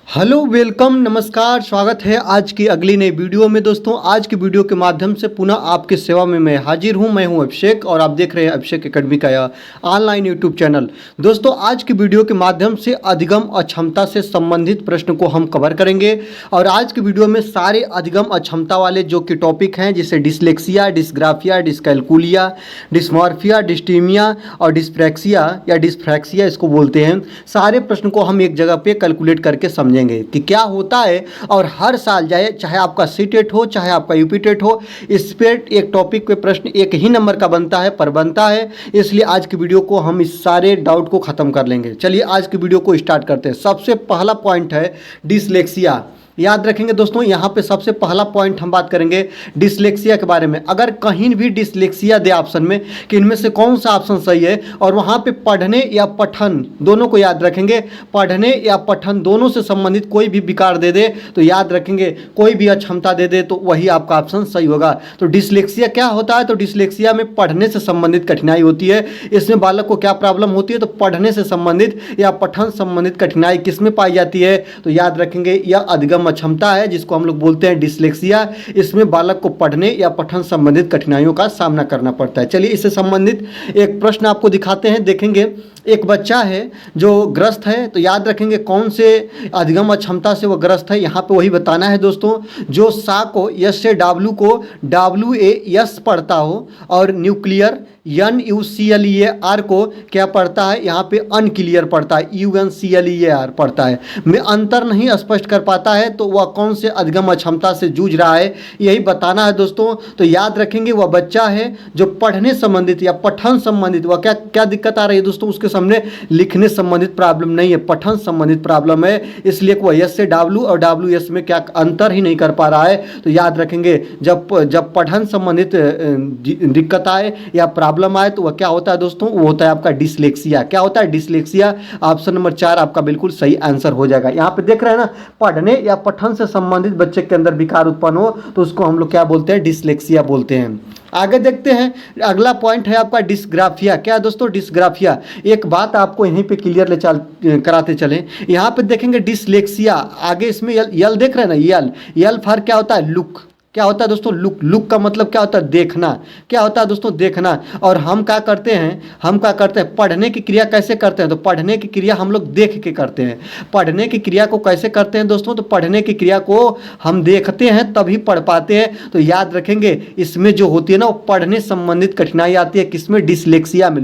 Hello welcome नमस्कार स्वागत है आज की अगली नई वीडियो में। दोस्तों आज की वीडियो के माध्यम से पुनः आपकी सेवा में मैं हाजिर हूं। मैं हूं अभिषेक और आप देख रहे हैं अभिषेक एकेडमी का यह ऑनलाइन यूट्यूब चैनल। दोस्तों आज की वीडियो के माध्यम से अधिगम अक्षमता से संबंधित प्रश्न को हम कवर करेंगे और आज की वीडियो में सारे अधिगम अक्षमता वाले जो कि टॉपिक हैं जैसे dyslexia, dysgraphia, dyscalculia, dysmorphia, dysthymia और डिस्प्रैक्सिया या डिस्फ्रैक्सिया इसको बोलते हैं, सारे प्रश्न को हम एक जगह पे कैलकुलेट करके समझेंगे कि क्या होता है। और हर साल जाए चाहे आपका सीटेट हो चाहे आपका यूपीटेट हो, इस पे एक टॉपिक पे प्रश्न एक ही नंबर का बनता है, इसलिए आज की वीडियो को हम इस सारे डाउट को खत्म कर लेंगे। चलिए आज की वीडियो को स्टार्ट करते हैं। सबसे पहला पॉइंट है डिसलेक्सिया। याद रखेंगे दोस्तों, यहाँ पे सबसे पहला पॉइंट हम बात करेंगे डिसलेक्सिया के बारे में। अगर कहीं भी डिसलेक्सिया दे ऑप्शन में कि इनमें से कौन सा ऑप्शन सही है और वहाँ पे पढ़ने या पठन दोनों को याद रखेंगे, पढ़ने या पठन दोनों से संबंधित कोई भी विकार दे दे तो याद रखेंगे, कोई भी अक्षमता दे दे तो वही आपका ऑप्शन सही होगा। तो डिसलेक्सिया क्या होता है? तो डिसलेक्सिया में पढ़ने से संबंधित कठिनाई होती है। इसमें बालक को क्या प्रॉब्लम होती है? तो पढ़ने से संबंधित या पठन संबंधित कठिनाई किसमें पाई जाती है? तो याद रखेंगे यह अधिगम अक्षमता है जिसको हम लोग बोलते हैं डिसलेक्सिया। इसमें बालक को पढ़ने या पठन संबंधित कठिनाइयों का सामना करना पड़ता है। चलिए इससे संबंधित एक प्रश्न आपको दिखाते हैं। देखेंगे एक बच्चा है जो ग्रस्त है, तो याद रखेंगे कौन से अधिगम अक्षमता से वो ग्रस्त है, यहाँ पे वही बताना है दोस्तों। जो सा को यस से डब्ल्यू को डब्ल्यू ए यस पढ़ता हो और न्यूक्लियर NUCLEAR को क्या पढ़ता है? यहाँ पे अनक्लियर पढ़ता है, UNCLEAR पढ़ता है। में अंतर नहीं स्पष्ट कर पाता है तो वह कौन से अधिगम अक्षमता से जूझ रहा है, यही बताना है दोस्तों। तो याद रखेंगे वह बच्चा है जो पढ़ने संबंधित या पठन संबंधित, वह क्या क्या दिक्कत आ रही है दोस्तों? उसके सामने लिखने संबंधित प्रॉब्लम नहीं है, पठन संबंधित प्रॉब्लम है, इसलिए वह यस से डब्ल्यू और WS में क्या अंतर ही नहीं कर पा रहा है। तो याद रखेंगे जब पठन संबंधित दिक्कत आए या प्रॉब्लम आए तो वह क्या होता है दोस्तों? वो होता है आपका डिसलेक्सिया। क्या होता है? डिसलेक्सिया। ऑप्शन नंबर 4 आपका बिल्कुल सही आंसर हो जाएगा। यहाँ पे देख रहे हैं ना, पढ़ने या पठन से संबंधित बच्चे के अंदर विकार उत्पन्न हो तो उसको हम लोग क्या बोलते हैं? डिसलेक्सिया बोलते हैं। आगे देखते हैं, अगला पॉइंट है आपका डिस्ग्राफिया। क्या है दोस्तों? डिस्ग्राफिया। एक बात आपको यहीं पे क्लियर कराते चलें। यहाँ पे देखेंगे डिसलेक्सिया, आगे इसमें यल देख रहे हैं ना, यल फॉर क्या होता है? लुक। क्या होता है दोस्तों? लुक का मतलब क्या होता है? देखना। क्या होता है दोस्तों? देखना। और हम क्या करते हैं? पढ़ने की क्रिया कैसे करते हैं? तो पढ़ने की क्रिया हम लोग देख के करते हैं। पढ़ने की क्रिया को कैसे करते हैं दोस्तों? तो पढ़ने की क्रिया को हम देखते हैं तभी पढ़ पाते हैं। तो याद रखेंगे इसमें जो होती है ना, वो पढ़ने संबंधित कठिनाई आती है किसमें? डिसलेक्सिया में।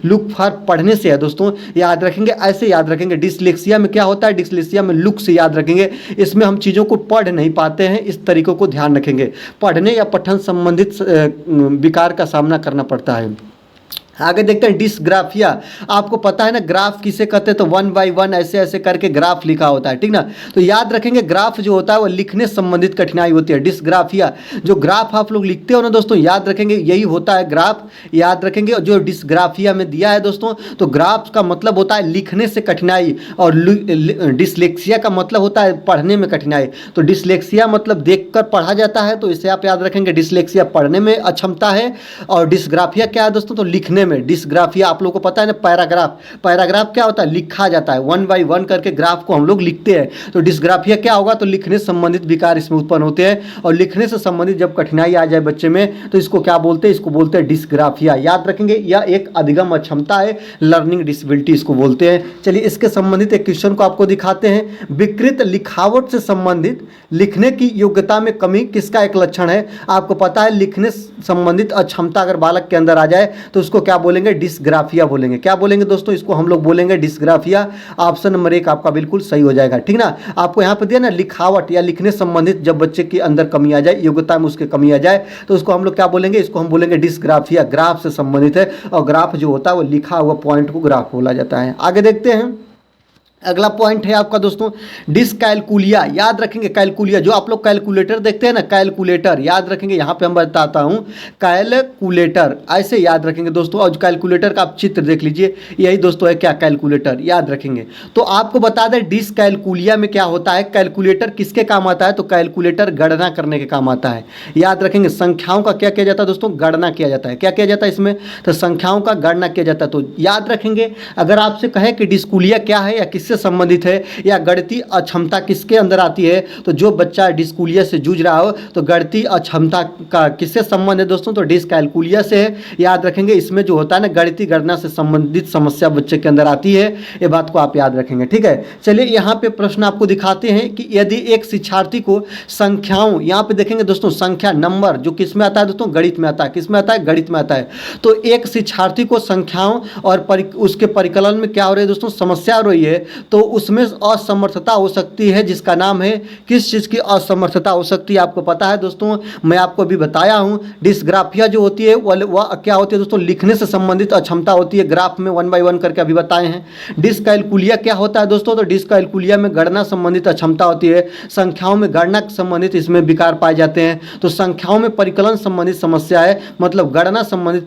लुक फॉर पढ़ने से है दोस्तों, याद रखेंगे, ऐसे याद रखेंगे। डिसलेक्सिया में क्या होता है? डिसलेक्सिया में लुक से याद रखेंगे। इसमें हम चीज़ों को पढ़ नहीं पाते हैं, इस तरीकों को ध्यान रखेंगे। पढ़ने या पठन संबंधित विकार का सामना करना पड़ता है। आगे देखते हैं डिसग्राफिया। आपको पता है ना ग्राफ किसे कहते हैं? तो 1 by 1 ऐसे ऐसे करके ग्राफ लिखा होता है, ठीक ना। तो याद रखेंगे ग्राफ जो होता है वो लिखने संबंधित कठिनाई होती है। डिसग्राफिया, जो ग्राफ आप लोग लिखते हो ना दोस्तों, याद रखेंगे यही होता है ग्राफ। याद रखेंगे जो डिसग्राफिया में दिया है दोस्तों, तो ग्राफ का मतलब होता है लिखने से कठिनाई और डिसलेक्सिया का मतलब होता है पढ़ने में कठिनाई। तो डिसलेक्सिया मतलब देखकर पढ़ा जाता है, तो इसे आप याद रखेंगे। डिसलेक्सिया पढ़ने में अक्षमता है और डिसग्राफिया क्या है दोस्तों? तो लिखने में। डिसग्राफिया आप लोगों को पता है ना, पैराग्राफ क्या होता है? लिखा जाता है, 1 by 1 करके ग्राफ को हम लोग लिखते हैं। तो डिसग्राफिया क्या होगा? तो लिखने संबंधित विकार इसमें उत्पन्न होते हैं और लिखने से संबंधित जब कठिनाई आ जाए बच्चे में तो इसको क्या बोलते हैं? इसको बोलते हैं डिसग्राफिया। याद रखेंगे यह एक अधिगम अक्षमता है, लर्निंग डिसेबिलिटी इसको बोलते हैं। चलिए इसके संबंधित एक क्वेश्चन को आपको दिखाते हैं। विकृत लिखावट से संबंधित लिखने की योग्यता में कमी किसका एक लक्षण है? आपको पता है लिखने संबंधित अक्षमता अगर बालक के अंदर आ जाए तो उसको क्या बोलेंगे? डिसग्राफिया बोलेंगे। क्या बोलेंगे दोस्तों? इसको हम लोग बोलेंगे डिसग्राफिया। ऑप्शन नंबर 1 आपका बिल्कुल सही हो जाएगा, ठीक ना। आपको यहाँ पे दिया ना लिखावट या लिखने संबंधित जब बच्चे के अंदर कमी आ जाए, योग्यता में उसके कमी आ जाए तो उसको हम लोग क्या बोलेंगे? इसको हम बोलेंगे डिसग्राफिया। ग्राफ से संबंधित है और ग्राफ जो होता है वो लिखा हुआ पॉइंट को ग्राफ बोला जाता है। आगे देखते हैं, अगला पॉइंट है आपका दोस्तों डिसकैलकुलिया। याद रखेंगे कैलकुलिया, जो आप लोग कैलकुलेटर देखते हैं ना, कैलकुलेटर याद रखेंगे। यहाँ पे हम बताता हूँ कैलकुलेटर, ऐसे याद रखेंगे दोस्तों। और कैलकुलेटर का आप चित्र देख लीजिए, यही दोस्तों है क्या? कैलकुलेटर। याद रखेंगे। तो आपको बता दें डिसकैलकुलिया में क्या होता है? कैलकुलेटर किसके काम आता है? तो कैलकुलेटर गणना करने के काम आता है। याद रखेंगे संख्याओं का क्या किया जाता है दोस्तों? गणना किया जाता है। क्या किया जाता है इसमें? तो संख्याओं का गणना किया जाता है। तो याद रखेंगे अगर आपसे कहे कि डिस्कुलिया क्या है या किस किससे संबंधित है, या गणितीय अक्षमता किसके अंदर आती है। तो जो बच्चा डिस्कूलिया से जूझ रहा हो तो गणितीय अक्षमता का किससे संबंध है दोस्तों, तो डिसकैलकुलिया से है। याद रखेंगे, इसमें जो होता है ना गणितीय गणना से संबंधित समस्या बच्चे के अंदर आती है, ये बात को आप याद रखेंगे। ठीक है, चलिए यहाँ पे प्रश्न आपको दिखाते हैं कि यदि एक शिक्षार्थी को संख्याओं, यहाँ पे देखेंगे दोस्तों संख्या नंबर जो किस में आता है दोस्तों, गणित में आता है। किस में आता है, गणित में आता है। तो एक शिक्षार्थी को संख्याओं और उसके परिकलन में क्या हो रही है दोस्तों, समस्या हो रही है, तो उसमें असमर्थता हो सकती है, जिसका नाम है, किस चीज़ की असमर्थता हो सकती है आपको पता है दोस्तों, मैं आपको अभी बताया हूँ। डिस्ग्राफिया जो होती है वह क्या होती है दोस्तों, लिखने से संबंधित अक्षमता होती है, ग्राफ में 1 बाय 1 करके अभी बताए हैं। डिसकैलकुलिया क्या होता है दोस्तों, तो डिसकैलकुलिया में गणना संबंधित अक्षमता होती है, संख्याओं में गणना संबंधित इसमें विकार पाए जाते हैं। तो संख्याओं में परिकलन संबंधित समस्या है, मतलब गणना संबंधित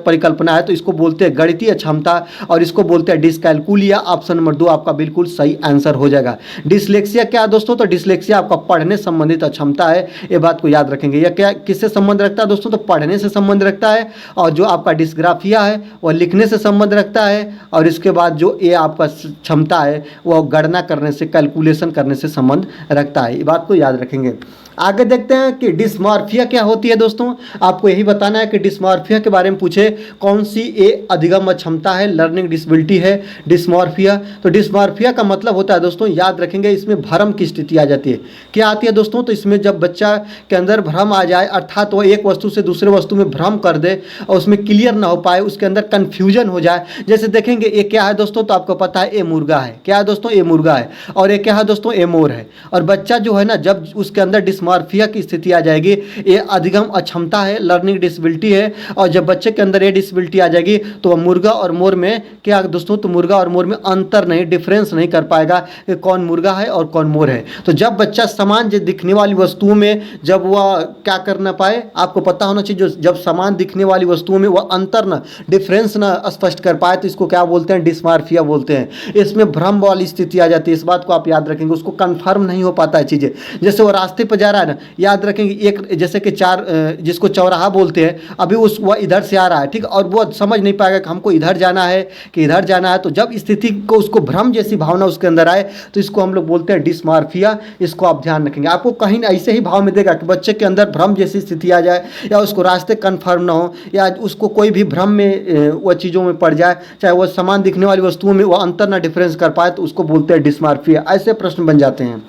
परिकल्पना है, तो इसको बोलते हैं गणितीय अक्षमता और इसको बोलते हैं डिसकैलकुलिया। ऑप्शन नंबर 2 आपका बिल्कुल सही आंसर हो जाएगा। डिसलेक्सिया क्या है दोस्तों, तो डिसलेक्सिया आपका पढ़ने संबंधित अक्षमता है, ये बात को याद रखेंगे। यह क्या किससे संबंध रखता है दोस्तों, तो पढ़ने से संबंध रखता है। और जो आपका डिस्ग्राफिया है वह लिखने से संबंध रखता है, और इसके बाद जो ये आपका क्षमता है वह गणना करने से, कैलकुलेशन करने से संबंध रखता है, ये बात को याद रखेंगे। आगे देखते हैं कि डिस्मॉर्फिया क्या होती है दोस्तों, आपको यही बताना है कि डिस्मॉर्फिया के बारे में पूछे कौन सी ये अधिगम अक्षमता है, लर्निंग डिसेबिलिटी है डिस्मॉर्फिया। तो डिस्मॉर्फिया का मतलब होता है दोस्तों, याद रखेंगे, इसमें भ्रम की स्थिति आ जाती है। क्या आती है दोस्तों, तो इसमें जब बच्चा के अंदर भ्रम आ जाए, अर्थात वह एक वस्तु से दूसरे वस्तु में भ्रम कर दे और उसमें क्लियर ना हो पाए, उसके अंदर कन्फ्यूजन हो जाए। जैसे देखेंगे ये क्या है दोस्तों, तो आपको पता है ये मुर्गा है, क्या है दोस्तों, ये मुर्गा है, और ये क्या है दोस्तों, ये मोर है। और बच्चा जो है ना, जब उसके अंदर डिस्मॉर्फिया की स्थिति आ जाएगी, ये अधिगम अक्षमता है, लर्निंग डिसेबिलिटी है, और जब बच्चे के अंदर ये डिसेबिलिटी आ जाएगी तो वह मुर्गा और मोर में क्या दोस्तों, तो मुर्गा और मोर में अंतर नहीं, डिफरेंस नहीं कर पाएगा कि कौन मुर्गा है और कौन मोर है। तो जब बच्चा समान दिखने वाली वस्तुओं में जब वह क्या कर ना पाए, आपको पता होना चाहिए, जो जब समान दिखने वाली वस्तुओं में वह अंतर ना, डिफरेंस ना स्पष्ट कर पाए, तो इसको क्या बोलते हैं, डिस्मॉर्फिया बोलते हैं। इसमें भ्रम वाली स्थिति आ जाती है, इस बात को आप याद रखेंगे, उसको कंफर्म नहीं हो पाता है चीज़ें। जैसे वो रास्ते पर जा रहा है ना, याद रखेंगे, एक जैसे कि जिसको चौराहा बोलते हैं, अभी वह इधर से आ रहा है, ठीक, और वो समझ नहीं पाएगा कि हमको इधर जाना है कि इधर जाना है। तो जब स्थिति को उसको भ्रम जैसी भावना उसके अंदर आए तो इसको हम लोग बोलते हैं डिस्मॉर्फिया। इसको आप ध्यान रखेंगे, आपको कहीं ऐसे ही भाव में देगा कि बच्चे के अंदर भ्रम जैसी स्थिति आ जाए, या उसको रास्ते कन्फर्म ना हो, या उसको कोई भी भ्रम में वह चीज़ों में पड़ जाए, चाहे वह समान दिखने वाली वस्तुओं में वह अंतर ना डिफरेंस कर पाए, तो उसको बोलते हैं डिस्मॉर्फिया। ऐसे प्रश्न बन जाते हैं।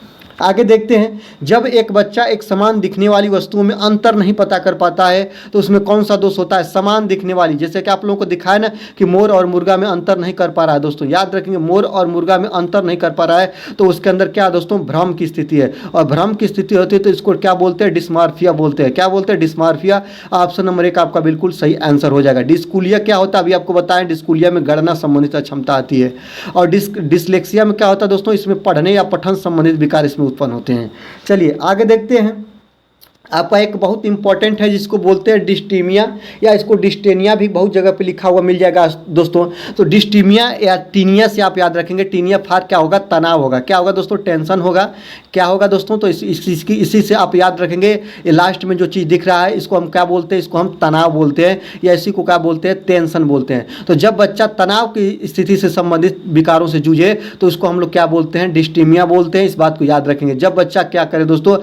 आगे देखते हैं, जब एक बच्चा एक समान दिखने वाली वस्तुओं में अंतर नहीं पता कर पाता है तो उसमें कौन सा दोष होता है, समान दिखने वाली, जैसे कि आप लोगों को दिखाया ना कि मोर और मुर्गा में अंतर नहीं कर पा रहा है दोस्तों, याद रखेंगे, मोर और मुर्गा में अंतर नहीं कर पा रहा है, तो उसके अंदर क्या दोस्तों, भ्रम की स्थिति है, और भ्रम की स्थिति होती है तो इसको क्या बोलते हैं, डिस्मॉर्फिया बोलते हैं। क्या बोलते हैं, डिस्मॉर्फिया। ऑप्शन नंबर 1 आपका बिल्कुल सही आंसर हो जाएगा। डिस्कूलिया क्या होता है, अभी आपको बताएं, डिस्कूलिया में गणना संबंधित अक्षमता आती है, और डिसलेक्सिया में क्या होता है दोस्तों, इसमें पढ़ने या पठन संबंधित विकार इसमें उत्पन्न होते हैं। चलिए आगे देखते हैं, आपका एक बहुत इंपॉर्टेंट है जिसको बोलते हैं डिस्टीमिया, या इसको डिस्टेनिया भी बहुत जगह पे लिखा हुआ मिल जाएगा दोस्तों। तो डिस्टीमिया या टीनिया से आप याद रखेंगे, टीनिया फार क्या होगा, तनाव होगा। क्या होगा दोस्तों, टेंशन होगा। क्या होगा दोस्तों, तो इसी से आप याद रखेंगे, ये लास्ट में जो चीज़ दिख रहा है इसको हम क्या बोलते हैं, इसको हम तनाव बोलते हैं, या इसी को क्या बोलते हैं, टेंशन बोलते हैं। तो जब बच्चा तनाव की स्थिति से संबंधित विकारों से जूझे तो उसको हम लोग क्या बोलते हैं, डिस्टीमिया बोलते हैं। इस बात को याद रखेंगे। जब बच्चा क्या करे दोस्तों,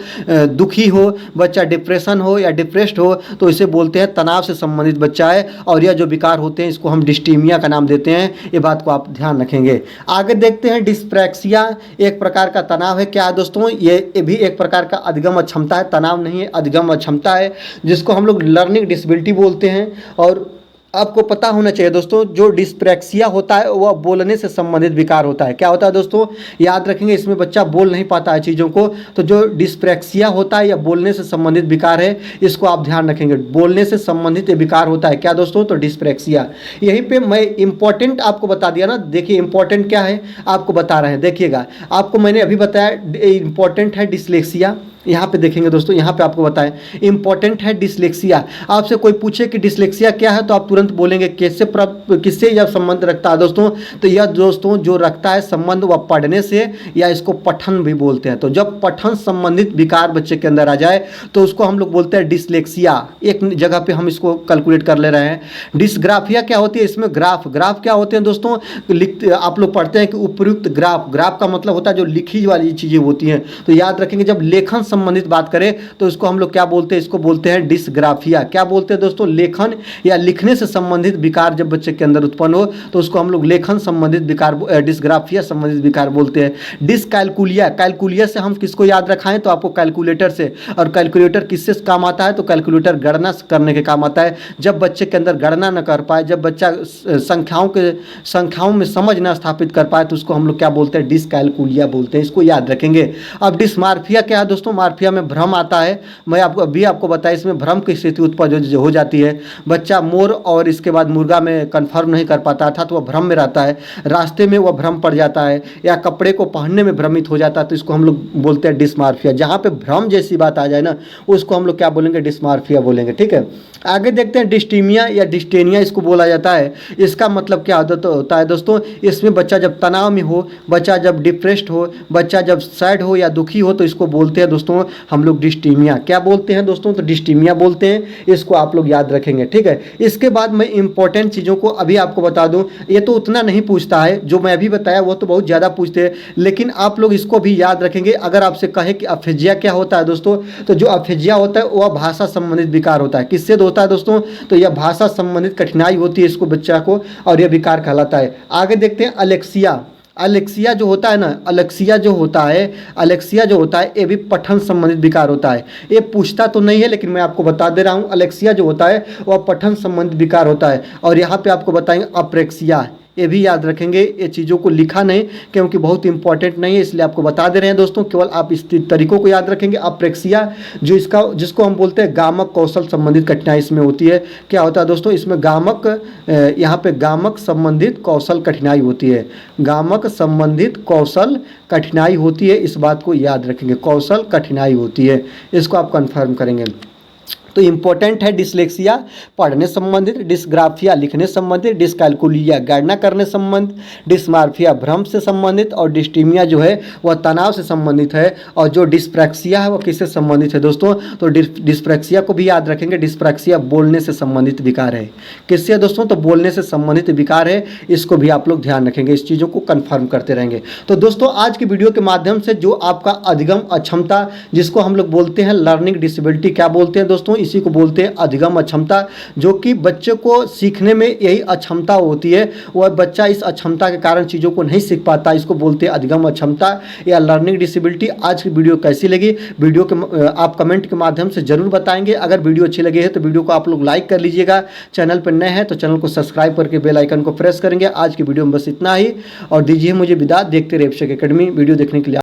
दुखी हो, बच्चा डिप्रेशन हो या डिप्रेस्ड हो, तो इसे बोलते हैं तनाव से संबंधित बच्चा है, और यह जो विकार होते हैं इसको हम डिस्टीमिया का नाम देते हैं। ये बात को आप ध्यान रखेंगे। आगे देखते हैं, डिस्प्रैक्सिया एक प्रकार का तनाव है। क्या है दोस्तों, ये भी एक प्रकार का अधिगम अक्षमता है, तनाव नहीं है, अधिगम अक्षमता है, जिसको हम लोग लर्निंग डिसेबिलिटी बोलते हैं। और आपको पता होना चाहिए दोस्तों, जो डिस्प्रैक्सिया होता है वह बोलने से संबंधित विकार होता है। क्या होता है दोस्तों, याद रखेंगे, इसमें बच्चा बोल नहीं पाता है चीज़ों को, तो जो डिस्प्रैक्सिया होता है या बोलने से संबंधित विकार है, इसको आप ध्यान रखेंगे। बोलने से संबंधित ये विकार होता है, क्या दोस्तों, तो डिस्प्रैक्सिया। यहीं पे मैं इंपॉर्टेंट आपको बता दिया ना, देखिए इंपॉर्टेंट क्या है आपको बता रहे हैं, देखिएगा। आपको मैंने अभी बताया इंपॉर्टेंट है डिसलेक्सिया, यहाँ पे देखेंगे दोस्तों, यहाँ पे आपको बताएं इंपॉर्टेंट है डिसलेक्सिया। आपसे कोई पूछे कि डिसलेक्सिया क्या है तो आप तुरंत बोलेंगे किससे यह संबंध रखता है दोस्तों। तो यह दोस्तों जो रखता है संबंध वह पढ़ने से, या इसको पठन भी बोलते हैं। तो जब पठन संबंधित विकार बच्चे के अंदर आ जाए तो उसको हम लोग बोलते हैं डिसलेक्सिया। एक जगह पे हम इसको कैलकुलेट कर ले रहे हैं। डिसग्राफिया क्या होती है, इसमें ग्राफ क्या होते हैं दोस्तों, आप लोग पढ़ते हैं कि उपयुक्त ग्राफ का मतलब होता है जो लिखी वाली चीज़ें होती हैं। तो याद रखेंगे जब लेखन संबंधित बात करें तो इसको हम लोग क्या बोलते हैं, इसको बोलते हैं डिसग्राफिया। क्या बोलते हैं दोस्तों, लेखन या लिखने से संबंधित विकार जब बच्चे के अंदर उत्पन्न हो तो उसको हम लोग लेखन संबंधित विकार, डिसग्राफिया संबंधित विकार बोलते हैं। डिसकैलकुलिया से हम किसको याद रखाएं तो आपको कैलकुलेटर से। और कैलकुलेटर किससे काम आता है तो कैलकुलेटर गणना करने के काम आता है। जब बच्चे के अंदर गणना न कर पाए, जब बच्चा संख्याओं में समझ न स्थापित कर पाए तो उसको हम लोग क्या बोलते हैं, डिसकैलकुलिया बोलते हैं। इसको याद रखेंगे। अब डिस्मार्फिया क्या है दोस्तों, मार्फिया में भ्रम आता है। मैं आपको बताया, इसमें भ्रम की स्थिति उत्पन्न हो जाती है। बच्चा मोर और इसके बाद मुर्गा में कन्फर्म नहीं कर पाता था तो वह भ्रम में रहता है, रास्ते में वह भ्रम पड़ जाता है, या कपड़े को पहनने में भ्रमित हो जाता है तो इसको हम लोग बोलते हैं डिस्मार्फिया। जहाँ पे भ्रम जैसी बात आ जाए ना उसको हम लोग क्या बोलेंगे, डिस्मार्फिया बोलेंगे। ठीक है, आगे देखते हैं डिस्टीमिया या डिस्टेनिया इसको बोला जाता है। इसका मतलब क्या होता है दोस्तों, इसमें बच्चा जब तनाव में हो, बच्चा जब डिप्रेस्ड हो, बच्चा जब सैड हो या दुखी हो तो इसको बोलते हैं दोस्तों हम लोग डिस्टीमिया। क्या बोलते हैं दोस्तों, तो डिस्टीमिया बोलते हैं। इसको आप लोग याद रखेंगे। ठीक है, इसके बाद मैं इंपॉर्टेंट चीज़ों को अभी आपको बता दूं। ये तो उतना नहीं पूछता है, जो मैं अभी बताया वो तो बहुत ज़्यादा पूछते हैं, लेकिन आप लोग इसको भी याद रखेंगे। अगर आपसे कहे कि अफेजिया क्या होता है दोस्तों, तो जो अफेजिया होता है वह भाषा संबंधित विकार होता है। किससे होता है दोस्तों, तो यह भाषा संबंधित कठिनाई होती है इसको बच्चा को, और यह विकार कहलाता है। आगे देखते हैं अलेक्सिया जो होता है ना, अलेक्सिया जो होता है ये भी पठन संबंधित विकार होता है। ये पूछता तो नहीं है लेकिन मैं आपको बता दे रहा हूँ, अलेक्सिया जो होता है वह पठन संबंधित विकार होता है। और यहाँ पे आपको बताएंगे अप्रेक्सिया, ये भी याद रखेंगे। ये चीज़ों को लिखा नहीं क्योंकि बहुत इंपॉर्टेंट नहीं है, इसलिए आपको बता दे रहे हैं दोस्तों। केवल आप इस तरीकों को याद रखेंगे। अप्रेक्सिया जिसको हम बोलते हैं गामक कौशल संबंधित कठिनाई इसमें होती है। क्या होता है दोस्तों, इसमें यहाँ पे गामक संबंधित कौशल कठिनाई होती है। गामक संबंधित कौशल कठिनाई होती है, इस बात को याद रखेंगे। कौशल कठिनाई होती है, इसको आप कन्फर्म करेंगे। तो इंपॉर्टेंट है डिसलेक्सिया पढ़ने संबंधित, डिस्ग्राफिया लिखने संबंधित, डिसकैलकुलिया गणना करने संबंधित, डिस्मार्फिया भ्रम से संबंधित, और डिस्टीमिया जो है वह तनाव से संबंधित है। और जो डिस्प्रैक्सिया है वह किससे संबंधित है दोस्तों, तो डिस्प्रैक्सिया को भी याद रखेंगे। डिस्प्रैक्सिया बोलने से संबंधित विकार है। किससे दोस्तों, तो बोलने से संबंधित विकार है। इसको भी आप लोग ध्यान रखेंगे, इस चीज़ों को कन्फर्म करते रहेंगे। तो दोस्तों आज की वीडियो के माध्यम से जो आपका अधिगम अक्षमता, जिसको हम लोग बोलते हैं लर्निंग डिसेबिलिटी, क्या बोलते हैं दोस्तों, इसी को बोलते हैं अधिगम अक्षमता। जो कि बच्चे को सीखने में यही अक्षमता होती है, वह बच्चा इस अक्षमता के कारण चीज़ों को नहीं सीख पाता, इसको बोलते हैं अधिगम अक्षमता या लर्निंग डिसेबिलिटी। आज की वीडियो कैसी लगी, वीडियो के आप कमेंट के माध्यम से जरूर बताएंगे। अगर वीडियो अच्छी लगी है तो वीडियो को आप लोग लाइक कर लीजिएगा। चैनल पर नए हैं तो चैनल को सब्सक्राइब करके बेल आइकन को प्रेस करेंगे। आज की वीडियो में बस इतना ही, और दीजिए मुझे विदा। देखते रहिए अभिषेक एकेडमी। वीडियो देखने के लिए